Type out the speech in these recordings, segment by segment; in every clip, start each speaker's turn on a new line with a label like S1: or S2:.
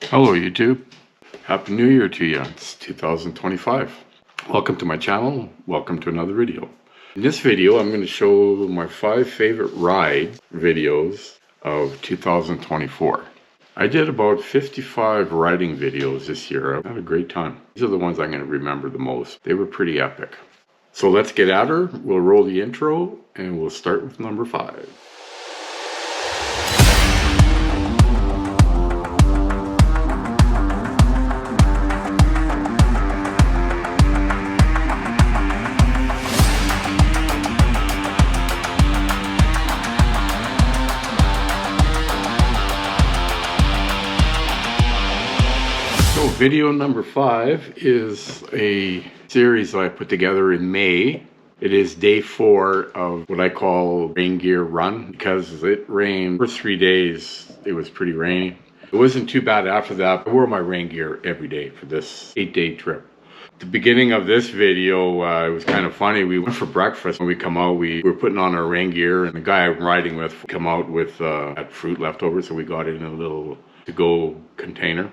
S1: Hello YouTube. Happy New Year to you. It's 2025. Welcome to my channel. Welcome to another video. In this video I'm going to show my 5 favorite ride videos of 2024. I did about 55 riding videos this year. I had a great time. These are the ones I'm going to remember the most. They were pretty epic. So let's get at her. We'll roll the intro and we'll start with number 5. Video number 5 is a series that I put together in May. It is day 4 of what I call rain gear run because it rained for 3 days. It was pretty rainy. It wasn't too bad after that. I wore my rain gear every day for this 8-day trip. At the beginning of this video, it was kind of funny. We went for breakfast. When we come out, we were putting on our rain gear, and the guy I'm riding with come out with had fruit left over, so we got it in a little to-go container.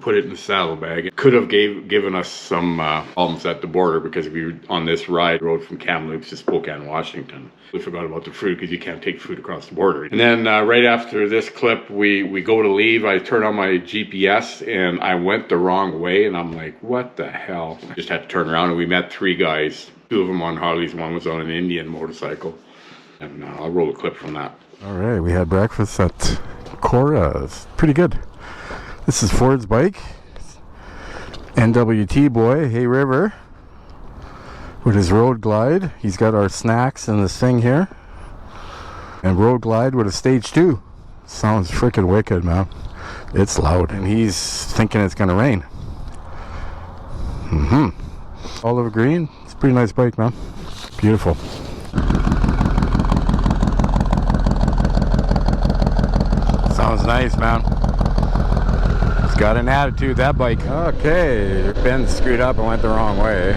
S1: Put it in the saddlebag. It could have given us some problems at the border because we were on this rode from Kamloops to Spokane, Washington. We forgot about the fruit because you can't take fruit across the border. And then right after this clip, we go to leave. I turn on my GPS and I went the wrong way. And I'm like, what the hell? I just had to turn around and we met 3 guys. 2 of them on Harleys, 1 was on an Indian motorcycle. And I'll roll a clip from that.
S2: All right, we had breakfast at Cora's. Pretty good. This is Ford's bike, NWT boy, Hay River, with his Road Glide. He's got our snacks and this thing here, and Road Glide with a stage 2. Sounds freaking wicked, man. It's loud, and he's thinking it's gonna rain. Olive green. It's a pretty nice bike, man. Beautiful. Sounds nice, man. Got an attitude, that bike. Okay, Ben screwed up and went the wrong way.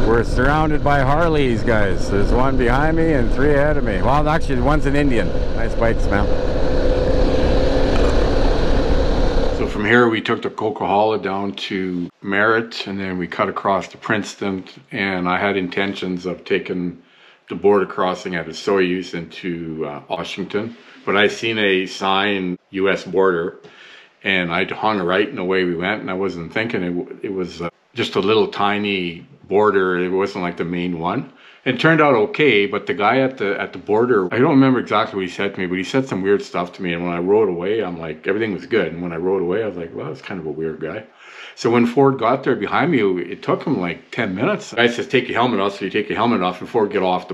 S2: We're surrounded by Harleys, guys. There's 1 behind me and 3 ahead of me. Well, actually, 1's an Indian. Nice bikes, man.
S1: So from here, we took the Coquihalla down to Miette, and then we cut across to Princeton. And I had intentions of taking the border crossing at Soyuz into Washington. But I seen a sign, U.S. border. And I hung right and away we went, and I wasn't thinking it was just a little tiny border. It wasn't like the main one. It turned out okay, but the guy at the border, I don't remember exactly what he said to me, but he said some weird stuff to me. And when I rode away, I'm like, everything was good. And when I rode away, I was like, well, that's kind of a weird guy. So when Ford got there behind me, it took him like 10 minutes. The guy says, take your helmet off. So you take your helmet off, and Ford got off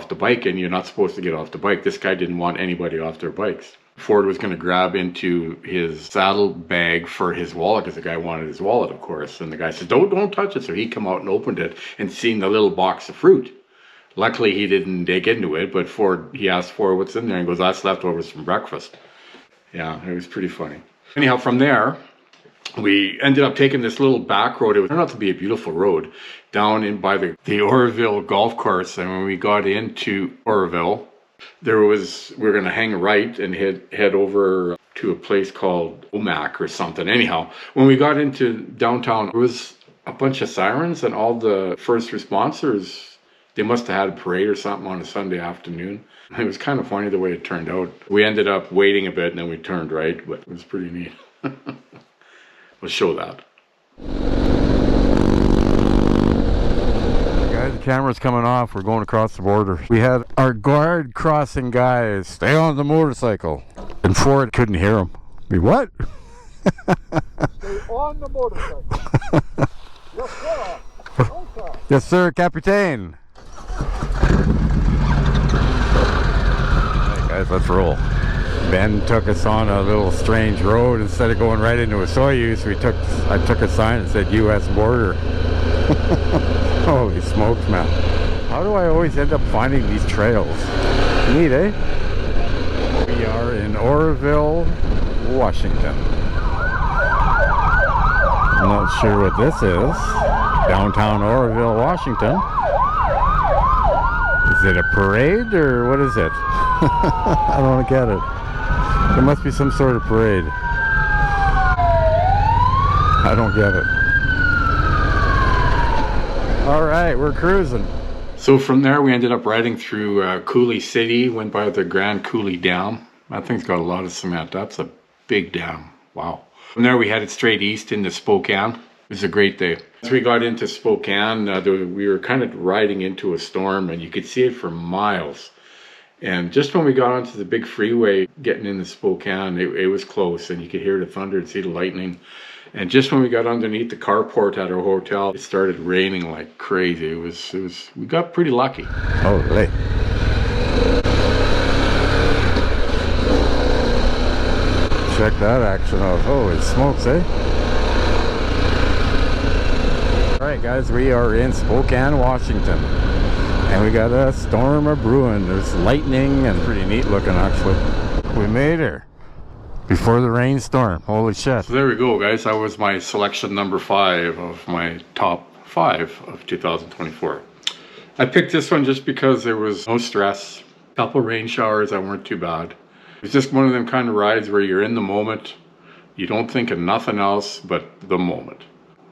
S1: the bike, and you're not supposed to get off the bike. This guy didn't want anybody off their bikes. Ford was going to grab into his saddle bag for his wallet because the guy wanted his wallet, of course. And the guy said, don't touch it. So he come out and opened it and seen the little box of fruit. Luckily, he didn't dig into it, but he asked Ford what's in there and goes, that's leftovers from breakfast. Yeah, it was pretty funny. Anyhow, from there, we ended up taking this little back road. It turned out to be a beautiful road down in by the Oroville golf course. And when we got into Oroville, we were going to hang a right and head over to a place called Omak or something. Anyhow, when we got into downtown, there was a bunch of sirens, and all the first responders, they must have had a parade or something on a Sunday afternoon. It was kind of funny the way it turned out. We ended up waiting a bit and then we turned right, but it was pretty neat. We'll show that.
S2: The camera's coming off. We're going across the border. We had our guard crossing guys stay on the motorcycle, and Ford couldn't hear him. We what?
S3: Stay on the motorcycle. Yes, sir. Okay.
S2: Yes, sir, Capitaine. Hey guys, let's roll. Ben took us on a little strange road. Instead of going right into a Soyuz, I took a sign that said U.S. border. Holy smokes, man. How do I always end up finding these trails? Neat, eh? We are in Oroville, Washington. I'm not sure what this is. Downtown Oroville, Washington. Is it a parade or what is it? I don't get it. There must be some sort of parade. I don't get it. All right, we're cruising.
S1: So from there, we ended up riding through Coulee City, went by the Grand Coulee Dam. That thing's got a lot of cement. That's a big dam. Wow. From there, we headed straight east into Spokane. It was a great day. As we got into Spokane, we were kind of riding into a storm, and you could see it for miles. And just when we got onto the big freeway, getting into Spokane, it was close, and you could hear the thunder and see the lightning. And just when we got underneath the carport at our hotel, it started raining like crazy. We got pretty lucky.
S2: Holy. Check that action out. Holy smokes, eh? Alright guys, we are in Spokane, Washington. And we got a storm a-brewing. There's lightning and pretty neat looking actually. We made her. Before the rainstorm. Holy shit.
S1: So there we go, guys. That was my selection number 5 of my top 5 of 2024. I picked this one just because there was no stress. A couple rain showers that weren't too bad. It's just one of them kind of rides where you're in the moment. You don't think of nothing else but the moment.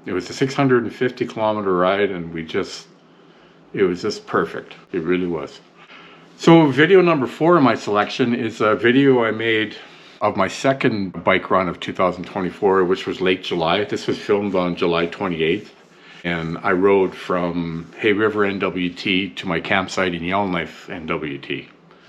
S1: It was a 650 kilometer ride, and it was just perfect. It really was. So video number 4 in my selection is a video I made of my second bike run of 2024, which was late July. This was filmed on July 28th. And I rode from Hay River NWT to my campsite in Yellowknife NWT.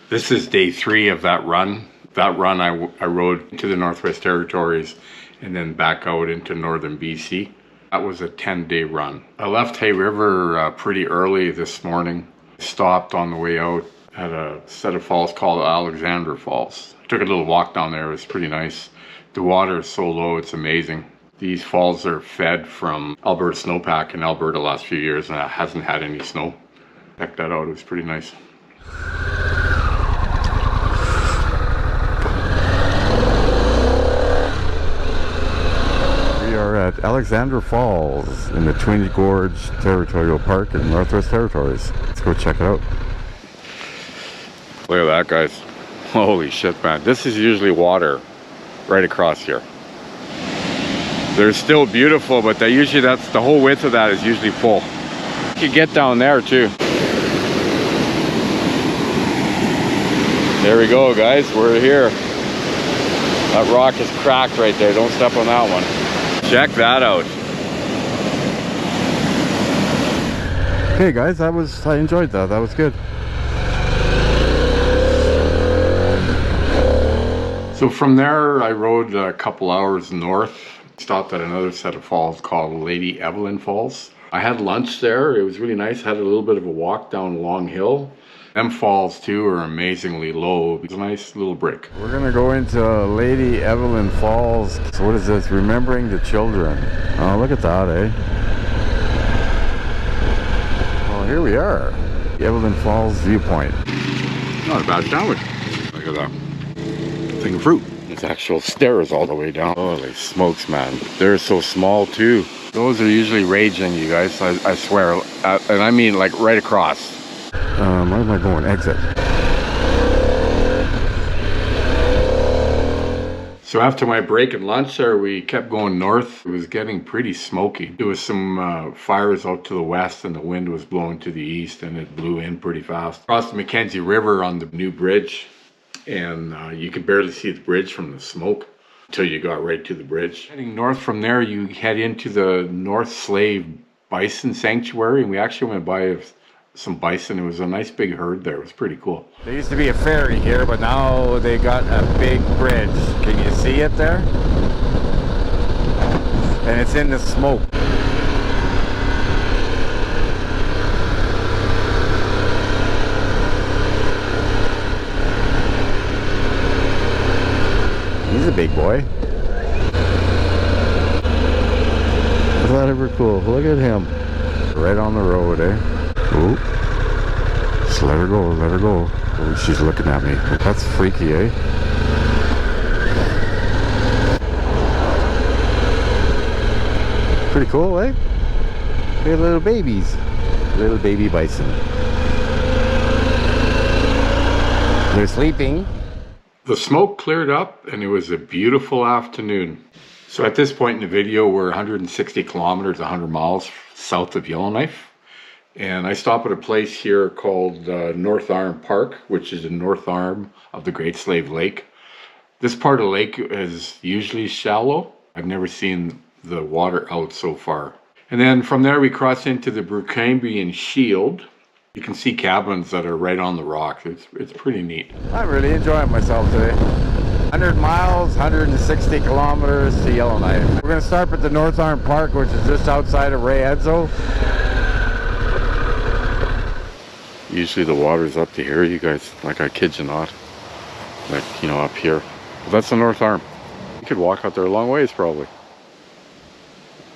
S1: This is day 3 of that run. That run I rode to the Northwest Territories and then back out into northern BC. That was a 10-day run. I left Hay River pretty early this morning. Stopped on the way out at a set of falls called Alexander Falls. Took a little walk down there. It was pretty nice. The water is so low, it's amazing. These falls are fed from Alberta snowpack in Alberta the last few years, and it hasn't had any snow. Check that out. It was pretty nice.
S2: We are at Alexander Falls in the Twin Gorge Territorial Park in Northwest Territories. Let's go check it out.
S1: Look at that, guys. Holy shit, man. This is usually water right across here. They're still beautiful, but that's the whole width of that is usually full. You can get down there too. There we go, guys. We're here. That rock is cracked right there. Don't step on that one. Check that out.
S2: Okay guys, I enjoyed that. That was good.
S1: So from there, I rode a couple hours north, stopped at another set of falls called Lady Evelyn Falls. I had lunch there. It was really nice. Had a little bit of a walk down a long hill. Them falls too are amazingly low. It's a nice little break.
S2: We're gonna go into Lady Evelyn Falls. So what is this? Remembering the Children. Oh, look at that, eh? Well, here we are. Evelyn Falls viewpoint.
S1: Not a bad sandwich. Look at that. Thing of fruit. It's actual stairs all the way down. Holy smokes, man. They're so small too. Those are usually raging, you guys. I swear. And I mean like right across.
S2: Where am I going? Exit.
S1: So after my break and lunch there, we kept going north. It was getting pretty smoky. There was some fires out to the west, and the wind was blowing to the east, and it blew in pretty fast. Across the Mackenzie River on the new bridge, and you could barely see the bridge from the smoke until you got right to the bridge. Heading north from there, you head into the North Slave Bison Sanctuary, and we actually went by some bison. It was a nice big herd there. It was pretty cool.
S2: There used to be a ferry here, but now they got a big bridge. Can you see it there? And it's in the smoke. He's a big boy. Is that ever cool? Look at him. Right on the road, eh? Ooh. Just let her go, let her go. Oh, she's looking at me. That's freaky, eh? Pretty cool, eh? They're little babies. Little baby bison. They're sleeping.
S1: The smoke cleared up, and it was a beautiful afternoon. So at this point in the video, we're 160 kilometers, 100 miles south of Yellowknife. And I stop at a place here called North Arm Park, which is the north arm of the Great Slave Lake. This part of the lake is usually shallow. I've never seen the water out so far. And then from there we cross into the Spokane Shield. You can see cabins that are right on the rocks. It's pretty neat.
S2: I'm really enjoying myself today. 100 miles, 160 kilometers to Yellowknife. We're going to start at the North Arm Park, which is just outside of Ray Edzo.
S1: Usually the water's up to here, you guys. Like, I kid you not. Like, you know, up here. But that's the North Arm. You could walk out there a long ways, probably.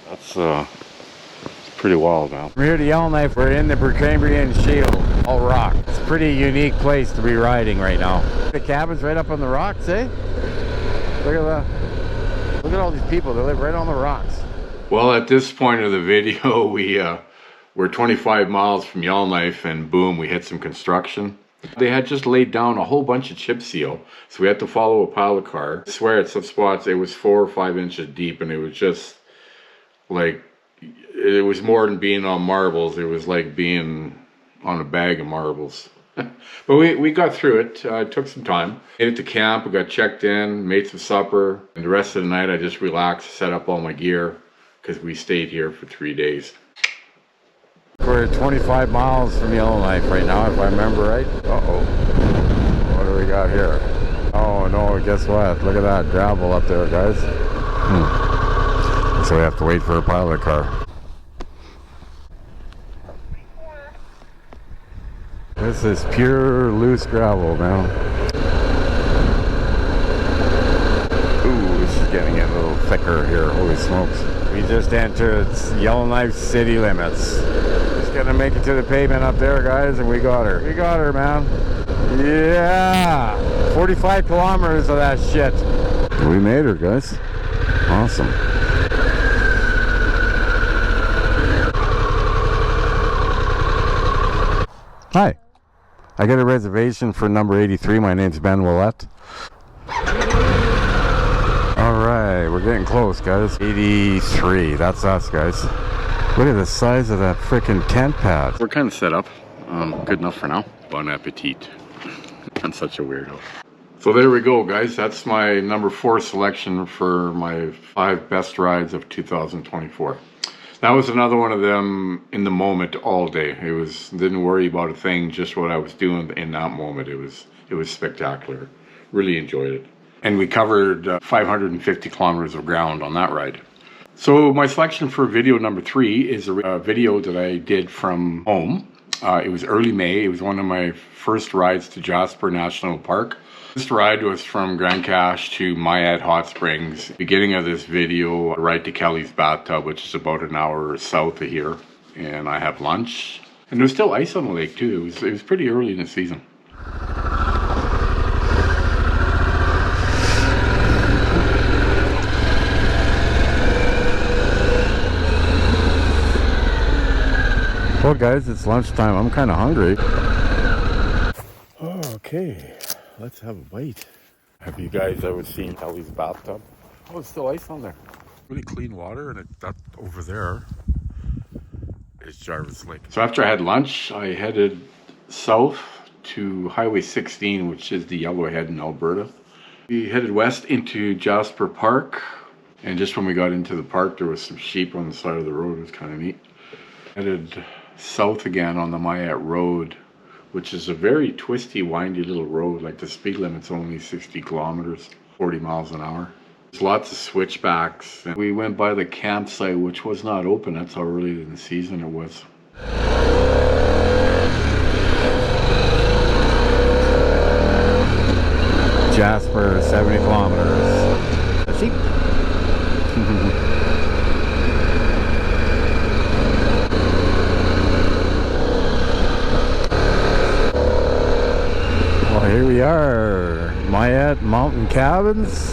S1: That's it's pretty wild now.
S2: From here to Yellowknife, we're in the Progressvideo Shield, all rock. It's a pretty unique place to be riding right now. The cabin's right up on the rocks, eh? Look at that. Look at all these people, they live right on the rocks.
S1: Well, at this point of the video, we're 25 miles from Yellowknife, and boom, we hit some construction. They had just laid down a whole bunch of chip seal, so we had to follow a pile of car. I swear at some spots it was 4 or 5 inches deep, and it was just like, it was more than being on marbles. It was like being on a bag of marbles. But we got through it. It took some time. Made it to camp, we got checked in, made some supper, and the rest of the night I just relaxed, set up all my gear, because we stayed here for 3 days.
S2: We're 25 miles from Yellowknife right now, if I remember right. Uh-oh. What do we got here? Oh no, guess what? Look at that gravel up there, guys. So we have to wait for a pilot car. This is pure loose gravel now. Ooh, this is getting a little thicker here. Holy smokes. We just entered Yellowknife city limits. Just gonna make it to the pavement up there, guys, and we got her. We got her, man. Yeah! 45 kilometers of that shit. We made her, guys. Awesome. Hi. I got a reservation for number 83. My name's Ben Willette. Alright, we're getting close, guys. 83. That's us, guys. Look at the size of that freaking tent pad.
S1: We're kind of set up. Good enough for now. Bon appetit. I'm such a weirdo. So there we go, guys. That's my number 4 selection for my 5 best rides of 2024. That was another one of them in the moment all day. Didn't worry about a thing, just what I was doing in that moment. It was spectacular. Really enjoyed it. And we covered 550 kilometers of ground on that ride. So my selection for video number 3 is a video that I did from home. It was early May. It was one of my first rides to Jasper National Park. This ride was from Grand Cache to Miette Hot Springs. Beginning of this video, a ride to Kelly's Bathtub, which is about an hour south of here. And I have lunch. And there was still ice on the lake too. It was pretty early in the season.
S2: Well, guys, it's lunchtime. I'm kind of hungry. Okay, let's have a bite.
S1: Have you guys ever seen Kelly's Bathtub? Oh, it's still ice on there. Really clean water, and that over there is Jarvis Lake. So after I had lunch, I headed south to Highway 16, which is the Yellowhead in Alberta. We headed west into Jasper Park, and just when we got into the park, there was some sheep on the side of the road. It was kind of neat. Headed south again on the Miette Road, which is a very twisty, windy little road. Like, the speed limit's only 60 kilometers, 40 miles an hour. There's lots of switchbacks. And we went by the campsite, which was not open. That's how early in the season it was.
S2: Jasper, 70 kilometers. A sheep. Here we are, Miette Mountain Cabins.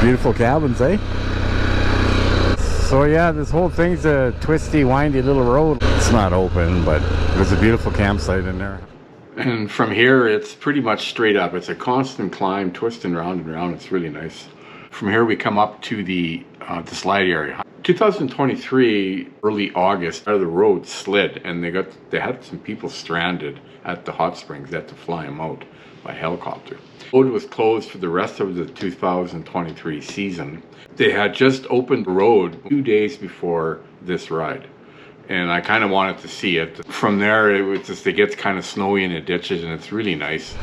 S2: Beautiful cabins, eh? So yeah, this whole thing's a twisty, windy little road. It's not open, but there's a beautiful campsite in there.
S1: And from here, it's pretty much straight up. It's a constant climb, twisting round and round. It's really nice. From here we come up to the slide area. 2023, early August, the road slid and they had some people stranded at the hot springs. They had to fly them out by helicopter. The road was closed for the rest of the 2023 season. They had just opened the road 2 days before this ride, and I kind of wanted to see it. From there, it gets kind of snowy in the ditches, and it's really nice.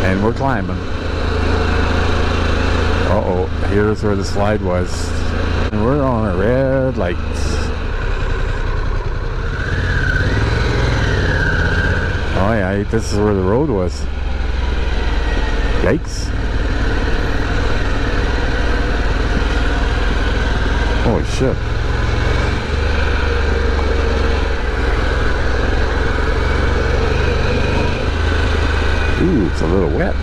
S2: And we're climbing. Uh-oh, here's where the slide was. And we're on a red light. Oh yeah, this is where the road was. Yikes. Holy shit. Ooh, it's a little wet.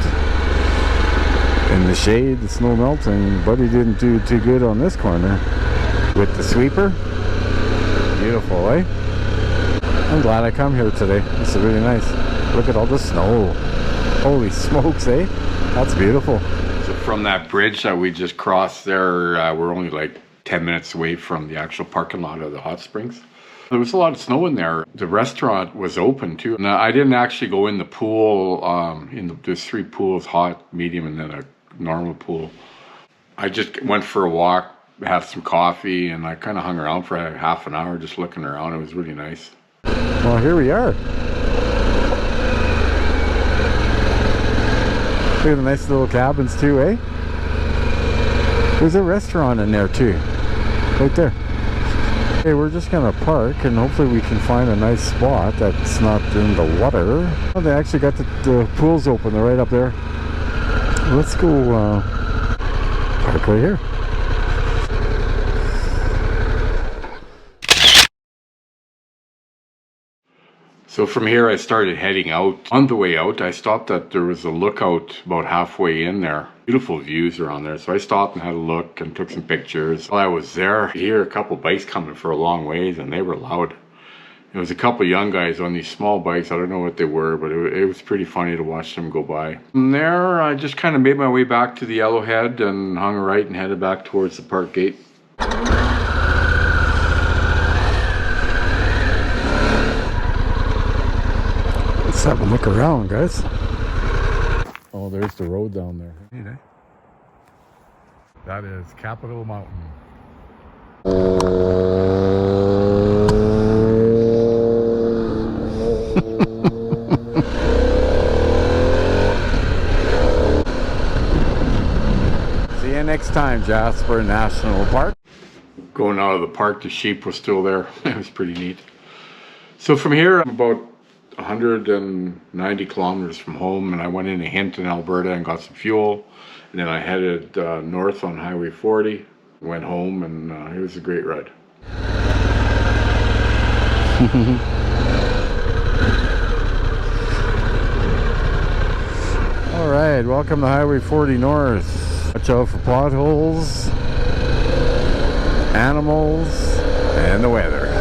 S2: In the shade, the snow melting. Buddy didn't do too good on this corner. With the sweeper. Beautiful, eh? I'm glad I come here today. This is really nice. Look at all the snow. Holy smokes, eh? That's beautiful.
S1: So from that bridge that we just crossed there, we're only like 10 minutes away from the actual parking lot of the hot springs. There was a lot of snow in there. The restaurant was open too. And I didn't actually go in the pool. There's 3 pools, hot, medium, and then a normal pool. I just went for a walk, had some coffee, and I kind of hung around for half an hour just looking around. It was really nice.
S2: Well, here we are. Look at the nice little cabins too, eh? There's a restaurant in there too. Right there. Okay, we're just gonna park and hopefully we can find a nice spot that's not in the water. Oh, they actually got the pools open. They're right up there. Let's go park right here.
S1: So from here I started heading out. On the way out I stopped there was a lookout about halfway in there. Beautiful views around there. So I stopped and had a look and took some pictures. While I was there, I hear a couple bikes coming for a long ways and they were loud. It was a couple young guys on these small bikes. I don't know what they were, but it was pretty funny to watch them go by. From there I just kind of made my way back to the Yellowhead and hung a right and headed back towards the park gate.
S2: Let's have a look around, guys. Oh, there's the road down there. That is Capitol Mountain. See you next time, Jasper National Park.
S1: Going out of the park, the sheep was still there. It was pretty neat. So from here, I'm about 190 kilometers from home, and I went into Hinton, Alberta and got some fuel, and then I headed north on Highway 40, went home, and it was a great ride.
S2: All right, welcome to Highway 40 North. Watch out for potholes, animals, and the weather.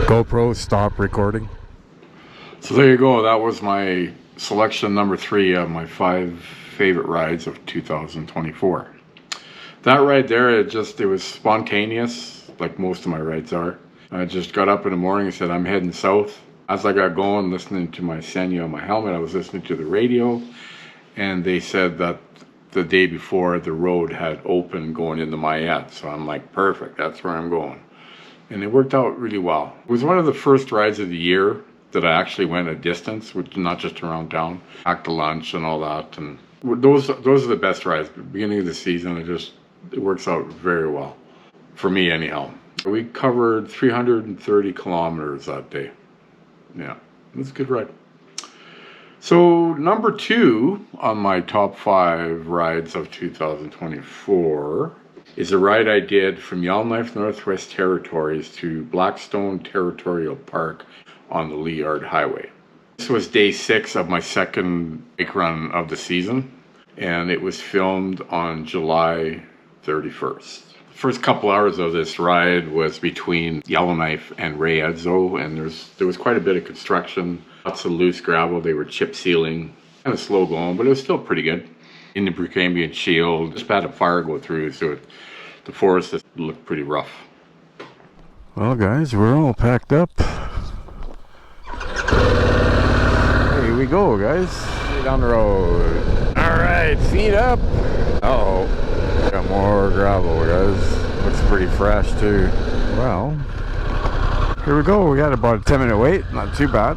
S2: GoPro, stop recording.
S1: So there you go. That was my selection number 3 of my 5 favorite rides of 2024. That ride there, it was spontaneous, like most of my rides are. I just got up in the morning and said, I'm heading south. As I got going, listening to my Senya on my helmet, I was listening to the radio, and they said that the day before the road had opened going into Miette. So I'm like, perfect, that's where I'm going. And it worked out really well. It was one of the first rides of the year that I actually went a distance, which not just around town, back to lunch and all that. And those are the best rides. At the beginning of the season, it works out very well. For me, anyhow. We covered 330 kilometers that day. Yeah, it was a good ride. So number 2 on my top 5 rides of 2024 is a ride I did from Yellowknife, Northwest Territories to Blackstone Territorial Park on the Lee Yard Highway. This was day 6 of my second bike run of the season. and it was filmed on July 31st. The first couple hours of this ride was between Yellowknife and Raedzo, and there was quite a bit of construction, lots of loose gravel. They were chip sealing, kind of slow going, but it was still pretty good. In the Precambrian Shield, just had a fire go through, so the forest just looked pretty rough.
S2: Well, guys, we're all packed up. Here we go, guys. Down the road. All right, feet up. Uh-oh. Got more gravel, guys. Looks pretty fresh, too. Well, here we go. We got about a 10-minute wait. Not too bad.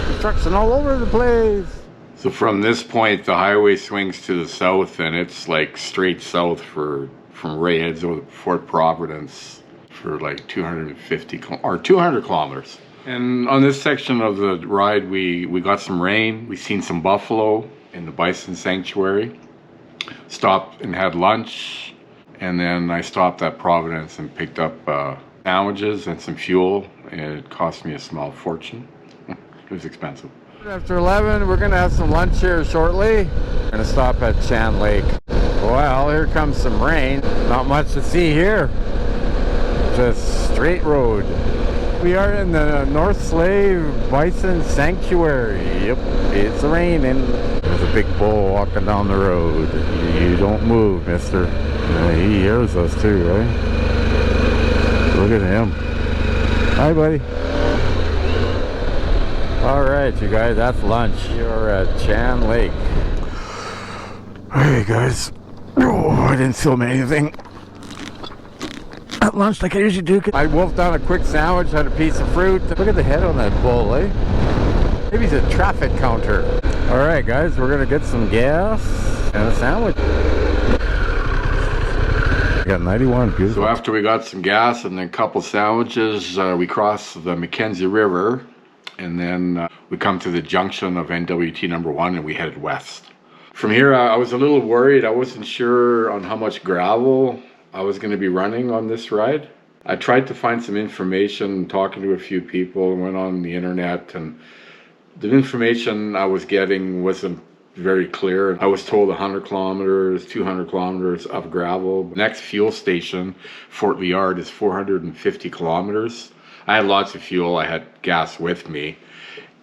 S2: Construction all over the place.
S1: So from this point, the highway swings to the south, and it's like straight south from Raedzo to Fort Providence for like 200 kilometers. And on this section of the ride, we got some rain. We seen some buffalo in the bison sanctuary. Stopped and had lunch, and then I stopped at Providence and picked up sandwiches and some fuel, and it cost me a small fortune. It was expensive.
S2: After 11, we're gonna have some lunch here shortly. We're gonna stop at Chan Lake. Well, here comes some rain. Not much to see here. Just straight road. We are in the North Slave Bison Sanctuary. Yep, it's raining. There's a big bull walking down the road. You don't move, mister. He hears us too, right? Look at him. Hi, buddy. All right, you guys, that's lunch. You're at Chan Lake. Hey, guys. Oh, I didn't film anything at lunch like I usually do. I wolfed down a quick sandwich, had a piece of fruit. Look at the head on that bull, eh? Maybe he's a traffic counter. All right, guys, we're gonna get some gas and a sandwich. We got 91, beautiful.
S1: So after we got some gas and then a couple sandwiches, we crossed the Mackenzie River, and then we come to the junction of NWT number 1, and we headed west. From here, I was a little worried. I wasn't sure on how much gravel I was going to be running on this ride. I tried to find some information, talking to a few people, went on the internet, and the information I was getting wasn't very clear. I was told 100 kilometers, 200 kilometers of gravel. The next fuel station, Fort Liard, is 450 kilometers. I had lots of fuel. I had gas with me.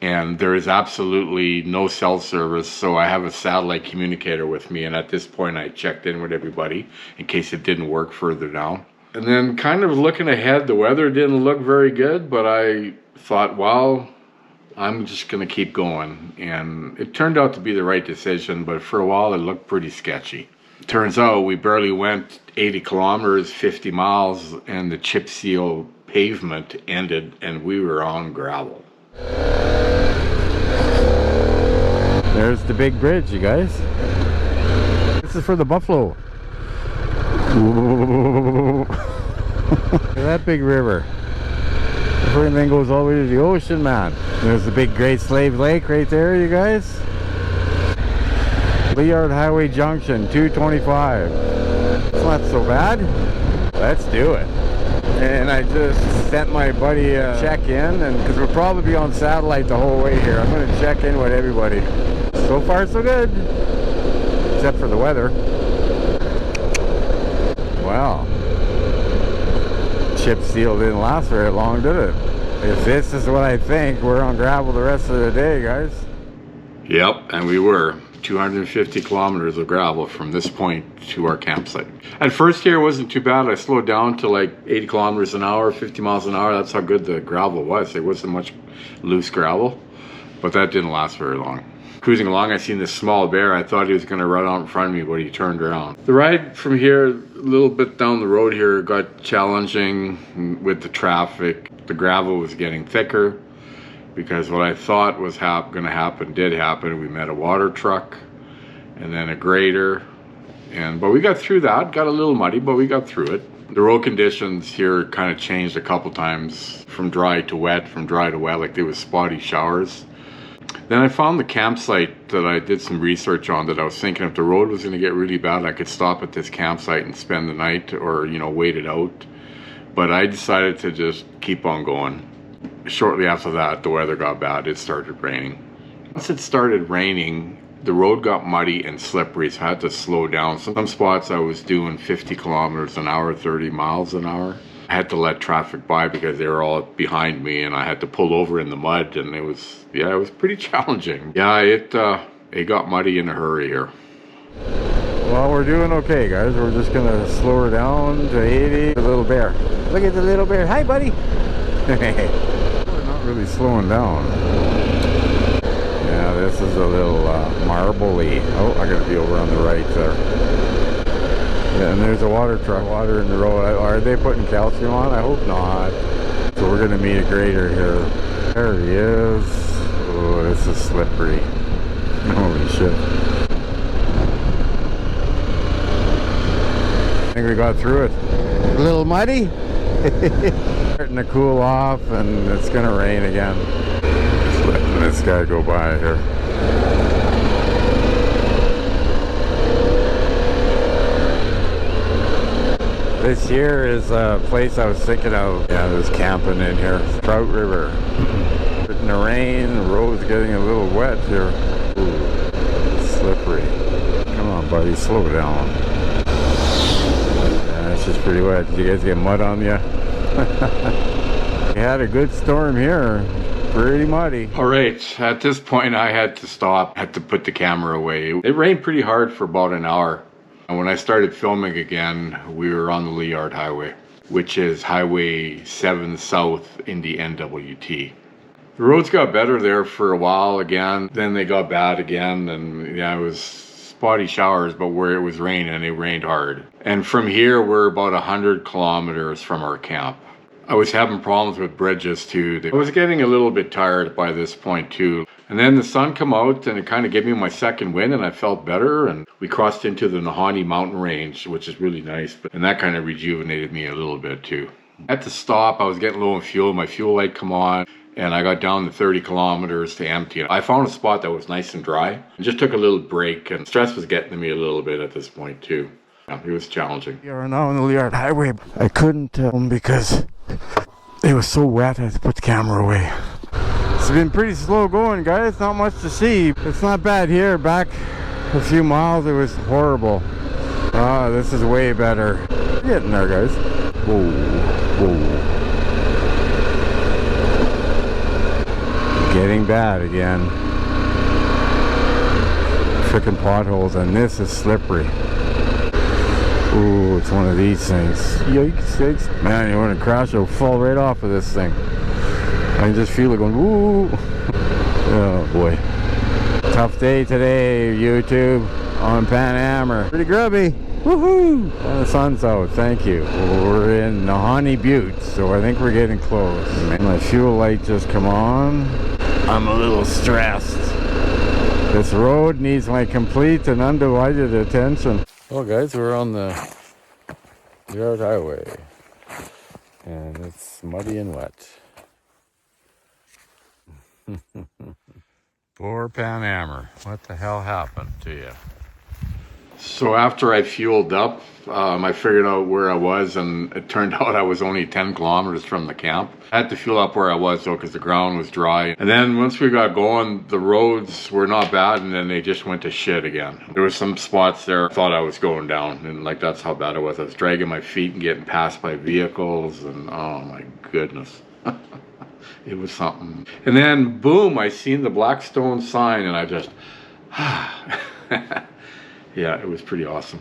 S1: And there is absolutely no cell service, so I have a satellite communicator with me, and at this point I checked in with everybody in case it didn't work further down. And then kind of looking ahead, the weather didn't look very good, but I thought, well, I'm just going to keep going. And it turned out to be the right decision, but for a while it looked pretty sketchy. Turns out we barely went 80 kilometers, 50 miles, and the chip seal pavement ended, and we were on gravel.
S2: There's the big bridge, you guys. This is for the buffalo. Look at that big river. Everything goes all the way to the ocean, man. There's the big Great Slave Lake right there, you guys. Liard Highway Junction, 225. It's not so bad. Let's do it. And I just sent my buddy a check-in, and because we'll probably be on satellite the whole way here, I'm going to check in with everybody. So far, so good, except for the weather. Wow, chip seal didn't last very long, did it? If this is what I think, we're on gravel the rest of the day, guys.
S1: Yep, and we were 250 kilometers of gravel from this point to our campsite. At first here it wasn't too bad. I slowed down to like 80 kilometers an hour, 50 miles an hour. That's how good the gravel was. There wasn't much loose gravel, but that didn't last very long. Cruising along, I seen this small bear. I thought he was going to run out in front of me, but he turned around. The ride from here, a little bit down the road here, got challenging with the traffic. The gravel was getting thicker because what I thought was going to happen did happen. We met a water truck and then a grader, but we got through that. Got a little muddy, but we got through it. The road conditions here kind of changed a couple times, from dry to wet, like there was spotty showers. Then I found the campsite that I did some research on, that I was thinking if the road was going to get really bad, I could stop at this campsite and spend the night, or, wait it out. But I decided to just keep on going. Shortly after that, the weather got bad. It started raining. Once it started raining, The road got muddy and slippery, so I had to slow down. Some spots I was doing 50 kilometers an hour, 30 miles an hour. I had to let traffic by because they were all behind me, and I had to pull over in the mud, and it was pretty challenging. Yeah, it got muddy in a hurry here.
S2: Well, we're doing okay, guys. We're just gonna slow her down to 80. The little bear. Look at the little bear. Hi, buddy. We're not really slowing down. Yeah, this is a little marbly. Oh, I gotta be over on the right there. Yeah, and there's a water truck, water in the road. Are they putting calcium on? I hope not. So we're gonna meet a grader here. There he is. Oh, this is slippery. Holy shit. I think we got through it. A little muddy. Starting to cool off, and it's gonna rain again. Just letting this guy go by here. This here is a place I was thinking of. Yeah, there's camping in here. Trout River. In the rain, the road's getting a little wet here. Ooh, slippery. Come on, buddy, slow down. Yeah, it's just pretty wet. Did you guys get mud on you? We had a good storm here. Pretty muddy.
S1: All right, at this point I had to stop. I had to put the camera away. It rained pretty hard for about an hour. And when I started filming again, we were on the Liard Highway, which is Highway 7 South in the NWT. The roads got better there for a while again, then they got bad again, and yeah, it was spotty showers, but where it was raining, it rained hard. And from here, we're about 100 kilometers from our camp. I was having problems with bridges too. I was getting a little bit tired by this point too. And then the sun come out and it kind of gave me my second wind and I felt better. And we crossed into the Nahanni mountain range, which is really nice. And that kind of rejuvenated me a little bit too. I had to stop. I was getting low on fuel. My fuel light come on and I got down to 30 kilometers to empty it. I found a spot that was nice and dry. I just took a little break and stress was getting to me a little bit at this point too. Yeah, it was challenging.
S2: We are now on the Liard Highway. I couldn't because it was so wet I had to put the camera away. It's been pretty slow going, guys. Not much to see. It's not bad here. Back a few miles it was horrible. Ah, this is way better. Getting there, guys. Whoa, whoa. Getting bad again. Frickin' potholes, and this is slippery. Ooh, it's one of these things. Yikes. Man, you want to crash, it'll fall right off of this thing. I can just feel it going, ooh. Oh boy. Tough day today, YouTube, on Pan Hammer. Pretty grubby. Woohoo! And the sun's out, thank you. We're in Nahanni Butte, so I think we're getting close. My fuel light just come on. I'm a little stressed. This road needs my complete and undivided attention. Well, guys, we're on the Liard Highway, and it's muddy and wet. Poor Pan Hammer. What the hell happened to you?
S1: So after I fueled up, I figured out where I was, and it turned out I was only 10 kilometers from the camp. I had to fuel up where I was though, because the ground was dry. And then once we got going, the roads were not bad, and then they just went to shit again. There was some spots there I thought I was going down, and like that's how bad it was. I was dragging my feet and getting passed by vehicles, and oh my goodness. It was something. And then boom, I seen the Blackstone sign, and I just yeah, it was pretty awesome.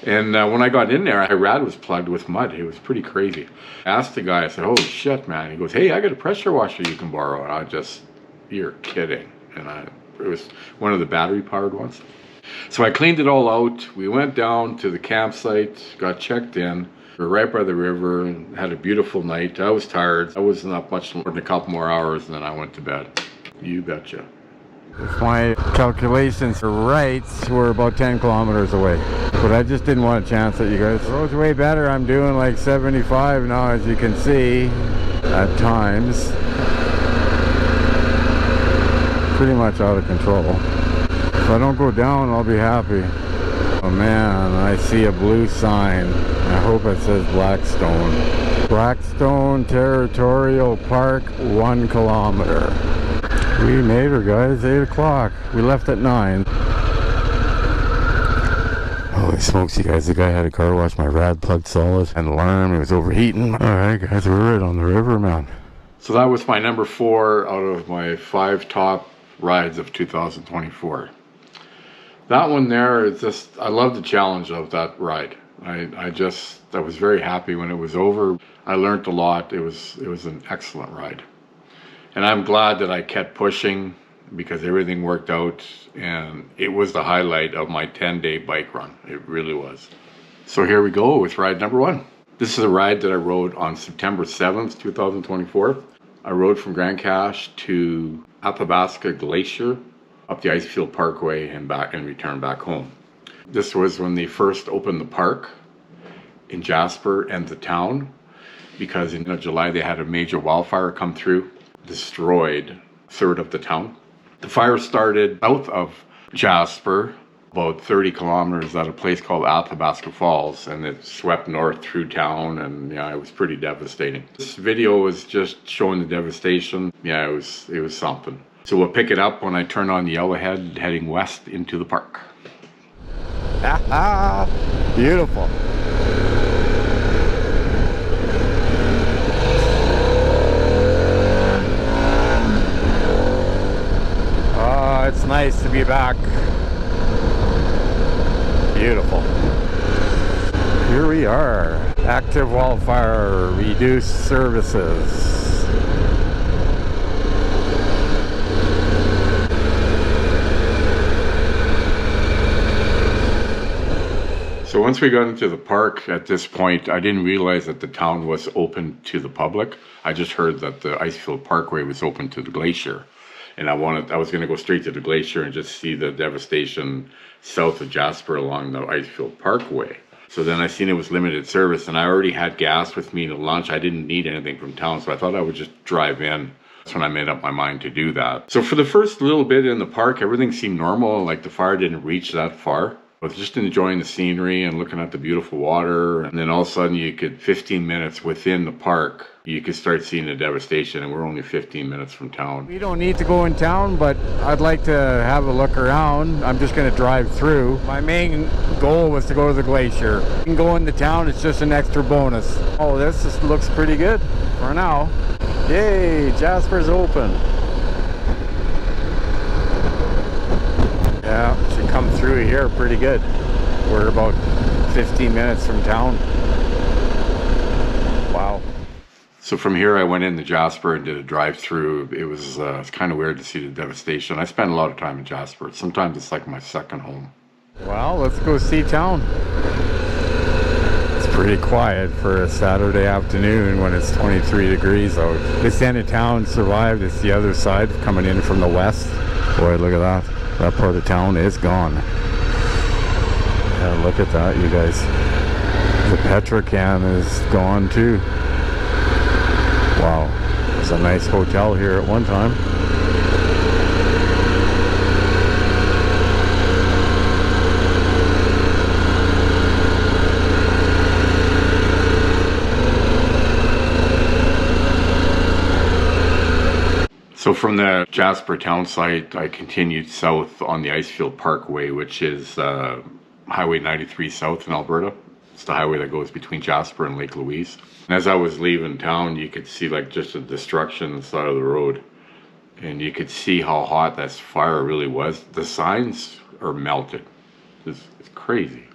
S1: And when I got in there, my rad was plugged with mud. It was pretty crazy. I asked the guy, I said, holy shit, man. He goes, hey, I got a pressure washer you can borrow. And I just, you're kidding. And it was one of the battery powered ones. So I cleaned it all out. We went down to the campsite, got checked in. We were right by the river and had a beautiful night. I was tired. I wasn't up much more than a couple more hours, and then I went to bed. You betcha.
S2: If my calculations are right, we're about 10 kilometers away. But I just didn't want to chance it, you guys. The road's way better. I'm doing like 75 now, as you can see, at times. Pretty much out of control. If I don't go down, I'll be happy. Oh man, I see a blue sign. I hope it says Blackstone. Blackstone Territorial Park, 1 kilometer. We made her, guys. 8 o'clock. We left at 9. Holy smokes, you guys. The guy had a car wash. My rad plugged solid and alarm. It was overheating. Alright, guys. We're right on the river, man.
S1: So that was my number 4 out of my 5 top rides of 2024. That one there is just, I love the challenge of that ride. I was very happy when it was over. I learned a lot. It was an excellent ride. And I'm glad that I kept pushing because everything worked out, and it was the highlight of my 10-day bike run. It really was. So here we go with ride number 1. This is a ride that I rode on September 7th, 2024. I rode from Grand Cache to Athabasca Glacier, up the Icefield Parkway and back, and returned back home. This was when they first opened the park in Jasper and the town, because in July they had a major wildfire come through, destroyed a third of the town. The fire started south of Jasper, about 30 kilometers at a place called Athabasca Falls, and it swept north through town, and yeah, it was pretty devastating. This video was just showing the devastation. Yeah, it was something. So we'll pick it up when I turn on the Yellowhead, heading west into the park.
S2: Beautiful. It's nice to be back. Beautiful. Here we are. Active wildfire, reduced services.
S1: So once we got into the park at this point, I didn't realize that the town was open to the public. I just heard that the Icefield Parkway was open to the glacier. And I was going to go straight to the glacier and just see the devastation south of Jasper along the Icefield Parkway. So then I seen it was limited service, and I already had gas with me to lunch. I didn't need anything from town, so I thought I would just drive in. That's when I made up my mind to do that. So for the first little bit in the park, everything seemed normal, like the fire didn't reach that far. I was just enjoying the scenery and looking at the beautiful water, and then all of a sudden 15 minutes within the park, you could start seeing the devastation, and we're only 15 minutes from town.
S2: We don't need to go in town, but I'd like to have a look around. I'm just going to drive through. My main goal was to go to the glacier. You can go into town, it's just an extra bonus. Oh, this just looks pretty good for now. Yay, Jasper's open. Yeah, should come through here pretty good. We're about 15 minutes from town. Wow.
S1: So from here I went into Jasper and did a drive-through. It's kind of weird to see the devastation. I spend a lot of time in Jasper. Sometimes it's like my second home.
S2: Well, let's go see town. It's pretty quiet for a Saturday afternoon when it's 23 degrees out. This end of town survived. It's the other side coming in from the west. Boy, look at that. That part of town is gone. Yeah, look at that, you guys. The Petrochem is gone too. Wow, there's a nice hotel here at one time.
S1: So from the Jasper town site, I continued south on the Icefield Parkway, which is Highway 93 south in Alberta. It's the highway that goes between Jasper and Lake Louise. And as I was leaving town, you could see like just the destruction on the side of the road. And you could see how hot that fire really was. The signs are melted. It's crazy.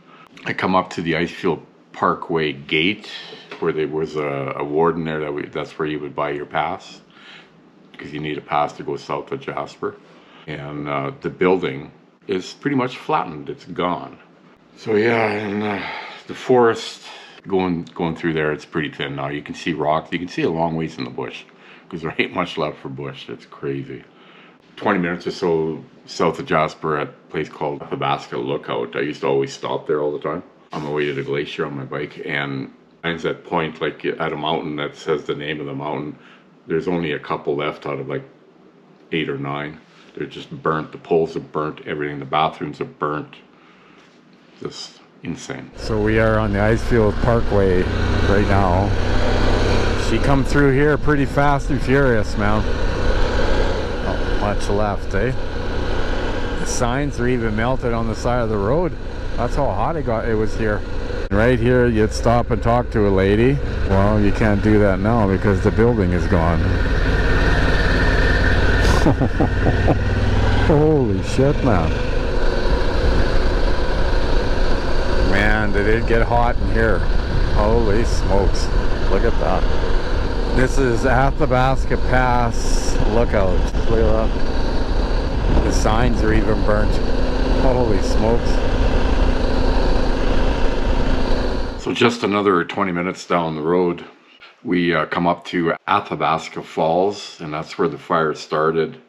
S1: I come up to the Icefield Parkway gate where there was a warden there. That's where you would buy your pass, because you need a pass to go south of Jasper. And the building is pretty much flattened. It's gone. So yeah, and the forest going through there, it's pretty thin now. You can see rocks. You can see a long ways in the bush because there ain't much left for bush. It's crazy. 20 minutes or so south of Jasper at a place called Athabasca Lookout. I used to always stop there all the time on my way to the glacier on my bike. And finds that point like at a mountain that says the name of the mountain. There's only a couple left out of like 8 or 9. They're just burnt. The poles are burnt. Everything. The bathrooms are burnt. Just insane.
S2: So we are on the Icefield Parkway right now. She come through here pretty fast and furious, man. Oh. much left, eh? The signs are even melted on the side of the road. That's how hot it was here. Right here, you'd stop and talk to a lady. Well, you can't do that now because the building is gone. Holy shit, man. Man, did it get hot in here. Holy smokes. Look at that. This is Athabasca Pass Lookout. Look at that. The signs are even burnt. Holy smokes.
S1: So just another 20 minutes down the road, we come up to Athabasca Falls, and that's where the fire started.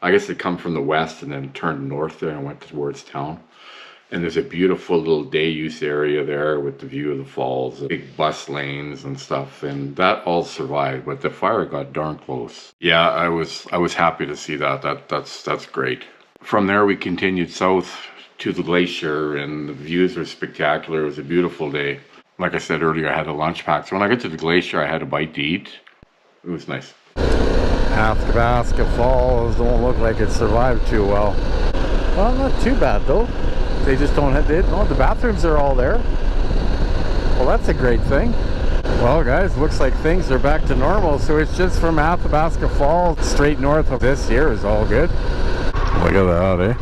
S1: I guess it come from the west and then turned north there and went towards town. And there's a beautiful little day use area there with the view of the falls, big bus lanes and stuff, and that all survived, but the fire got darn close. Yeah, I was happy to see that. That's great. From there we continued south to the glacier, and the views were spectacular. It was a beautiful day. Like I said earlier, I had a lunch pack, so when I got to the glacier, I had a bite to eat. It was nice.
S2: Athabasca Falls don't look like it survived too well. Well, not too bad though. They just don't have, the bathrooms are all there. Well, that's a great thing. Well, guys, looks like things are back to normal, so it's just from Athabasca Falls straight north of this here is all good. Look at that, eh?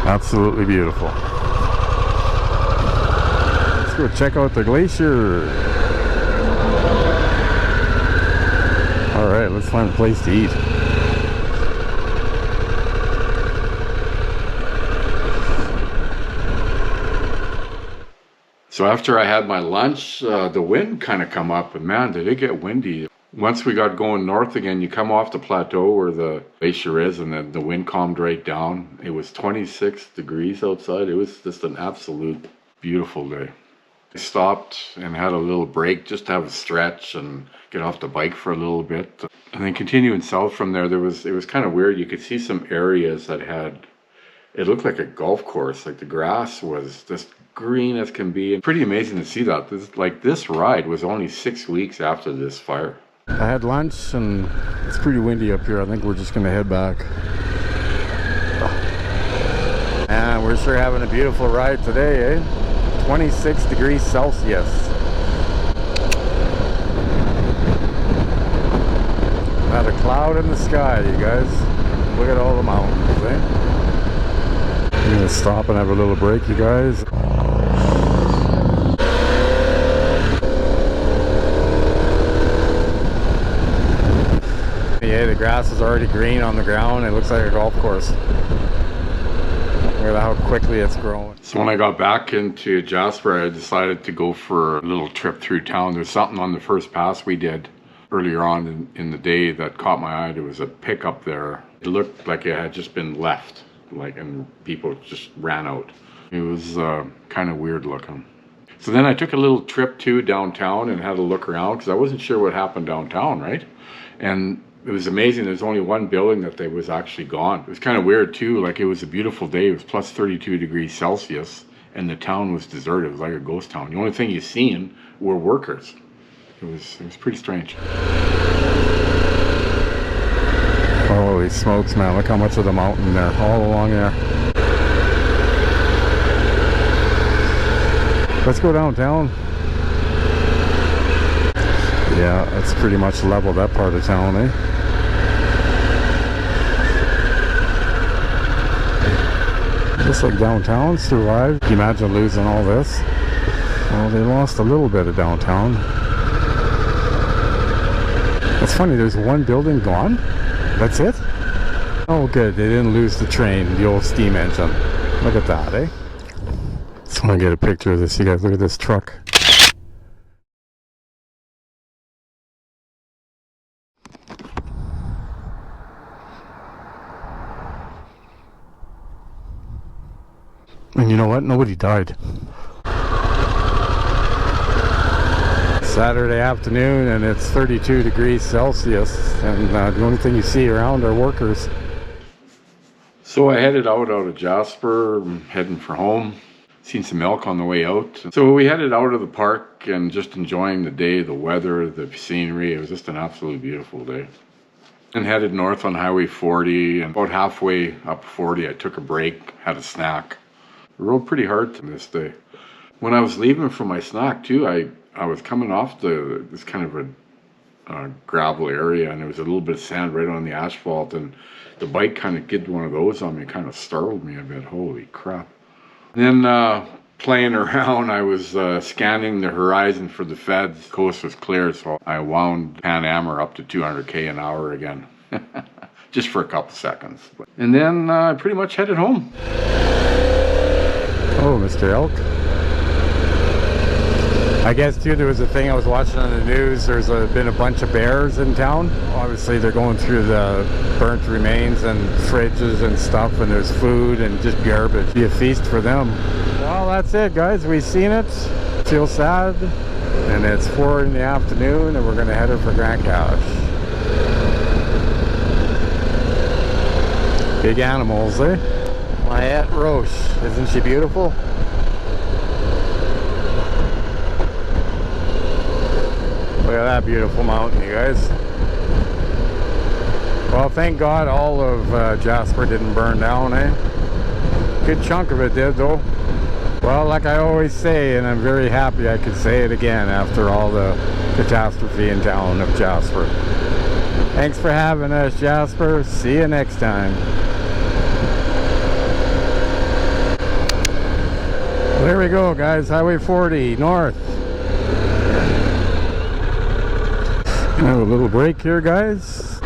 S2: Absolutely beautiful. Let's go check out the glacier. Alright, let's find a place to eat.
S1: So after I had my lunch, the wind kind of come up, and man, did it get windy. Once we got going north again, you come off the plateau where the glacier is, and then the wind calmed right down. It was 26 degrees outside. It was just an absolute beautiful day. I stopped and had a little break just to have a stretch and get off the bike for a little bit. And then continuing south from there, it was kind of weird. You could see some areas that had, it looked like a golf course. Like the grass was just green as can be. And pretty amazing to see that. This ride was only 6 weeks after this fire.
S2: I had lunch and it's pretty windy up here. I think we're just going to head back. And we're sure having a beautiful ride today, eh? 26 degrees Celsius. Not a cloud in the sky, you guys. Look at all the mountains, eh? I'm gonna stop and have a little break, you guys. Yeah, the grass is already green on the ground. It looks like a golf course. Look at how quickly it's growing.
S1: So when I got back into Jasper, I decided to go for a little trip through town. There's something on the first pass we did earlier on in the day that caught my eye. There was a pickup there. It looked like it had just been left, and people just ran out. It was kind of weird looking. So then I took a little trip to downtown and had a look around because I wasn't sure what happened downtown, right? And it was amazing. There's only one building that was actually gone. It was kind of weird too. Like it was a beautiful day. It was plus 32 degrees Celsius and the town was deserted. It was like a ghost town. The only thing you seen were workers. It was pretty strange.
S2: Holy smokes, man. Look how much of the mountain there, all along there. Let's go downtown. Yeah, it's pretty much level, that part of town, eh? Just like downtown survived. Can you imagine losing all this? Well, they lost a little bit of downtown. It's funny, there's one building gone. That's it? Oh good, they didn't lose the train, the old steam engine. Look at that, eh? Just want to get a picture of this, you guys. Look at this truck. And you know what? Nobody died. Saturday afternoon and it's 32 degrees Celsius and the only thing you see around are workers.
S1: So I headed out of Jasper, heading for home. Seen some elk on the way out. So we headed out of the park and just enjoying the day, the weather, the scenery. It was just an absolutely beautiful day. and headed north on Highway 40. And about halfway up 40, I took a break, had a snack. I rode pretty hard to this day. When I was leaving for my snack too, I was coming off this kind of a gravel area, and there was a little bit of sand right on the asphalt, and the bike kind of did one of those on me. It kind of startled me a bit. Holy crap. And then playing around, I was scanning the horizon for the feds. The coast was clear, so I wound Pan Amer up to 200k an hour again. Just for a couple seconds. And then I pretty much headed home.
S2: Oh, Mr. Elk. I guess too, there was a thing I was watching on the news. There's been a bunch of bears in town. Obviously they're going through the burnt remains and fridges and stuff, and there's food and just garbage. Be a feast for them. Well, that's it, guys. We've seen it. Feel sad. And it's 4 in the afternoon, and we're gonna head over for Grand Cache. Big animals, eh? Miette Roche, isn't she beautiful? Look at that beautiful mountain, you guys. Well, thank God all of Jasper didn't burn down, eh? Good chunk of it did, though. Well, like I always say, and I'm very happy I could say it again after all the catastrophe in town of Jasper. Thanks for having us, Jasper. See you next time. There we go, guys. Highway 40 north. Have a little break here, guys.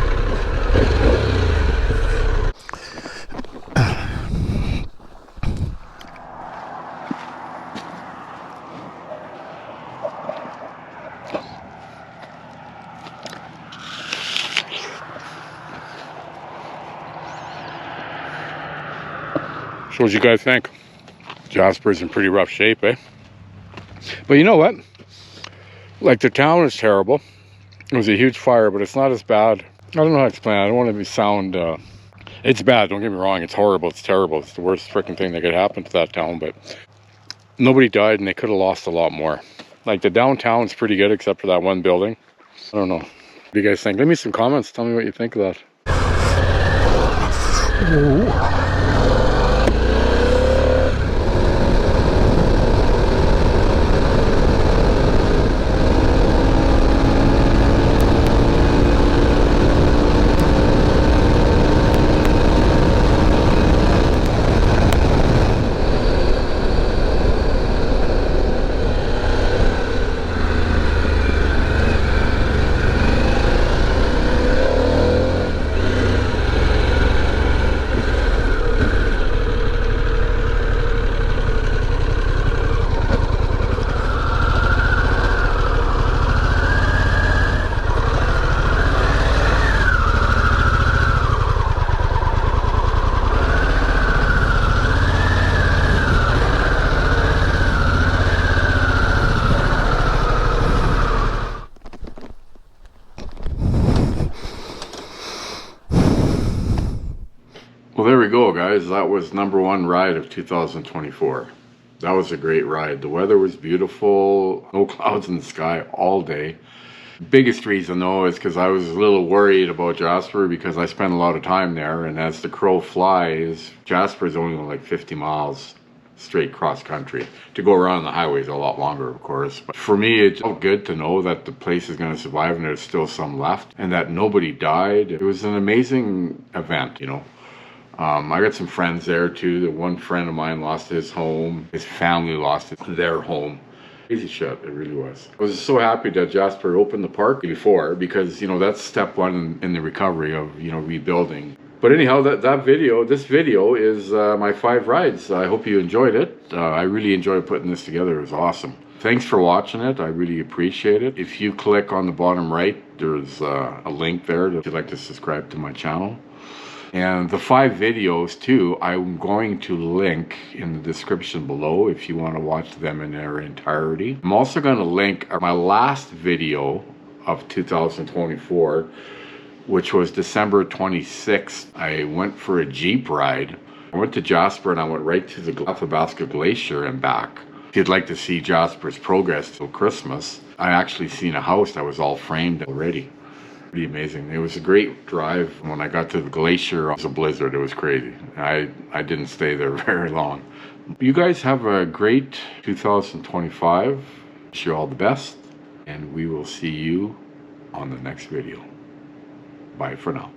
S1: So what you guys think? Jasper's in pretty rough shape, eh? But you know what? Like, the town is terrible. It was a huge fire, but it's not as bad. I don't know how to explain it. I don't want to sound... it's bad, don't get me wrong. It's horrible, it's terrible. It's the worst freaking thing that could happen to that town, but nobody died, and they could have lost a lot more. Like, the downtown's pretty good, except for that one building. I don't know. What do you guys think? Leave me some comments. Tell me what you think of that.
S2: Ooh.
S1: Well, there we go, guys. That was #1 ride of 2024. That was a great ride. The weather was beautiful, no clouds in the sky all day. Biggest reason though is because I was a little worried about Jasper, because I spent a lot of time there, and as the crow flies, Jasper is only like 50 miles straight cross country. To go around the highway is a lot longer, of course, but for me it felt good to know that the place is going to survive and there's still some left, and that nobody died. It was an amazing event, you know. I got some friends there too. The one friend of mine lost his home. His family lost their home. Crazy shit, it really was. I was so happy that Jasper opened the park before, because, you know, that's step one in the recovery of, you know, rebuilding. But anyhow, this video is my 5 rides. I hope you enjoyed it. I really enjoyed putting this together. It was awesome. Thanks for watching it. I really appreciate it. If you click on the bottom right, there's a link there if you'd like to subscribe to my channel. And the 5 videos too, I'm going to link in the description below if you want to watch them in their entirety. I'm also going to link my last video of 2024, which was December 26th. I went for a Jeep ride. I went to Jasper and I went right to the Athabasca Glacier and back. If you'd like to see Jasper's progress till Christmas, I actually seen a house that was all framed already. Pretty amazing. It was a great drive. When I got to the glacier, it was a blizzard. It was crazy. I didn't stay there very long. You guys have a great 2025. Wish you all the best, and we will see you on the next video. Bye for now.